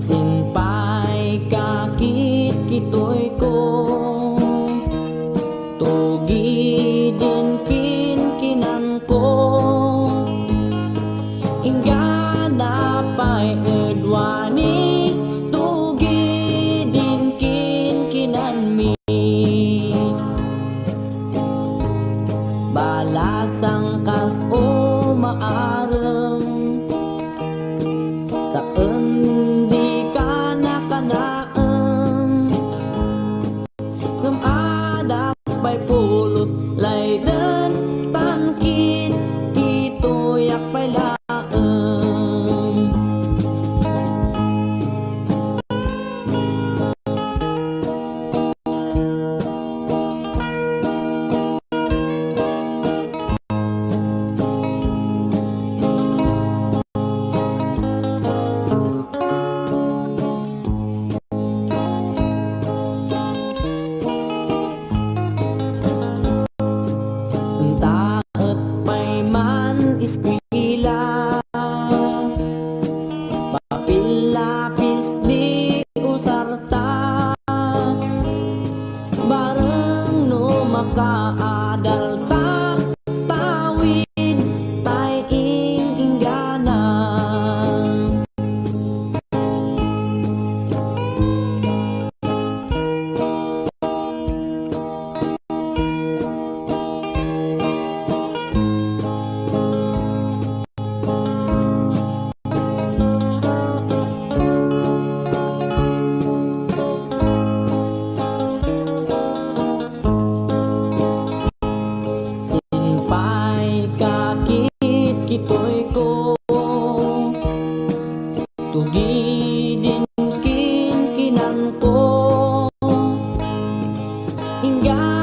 Simpay kakit kitoy ko, tugi din kin kinan ko, ingana pa'y edwani, tugi din kin kinan mi. Balasang kas o maarem, sa endi ka nakanaem, ngem ada pa'y pulos layden tangkit kito yak pa'y laem. Taet pa'y man eskwela, papel lapis di usarta, bareng no makaadal ta, tawid tay inggana. Simpay kakit kitoy ko, tugi din kin kinan ko, inggan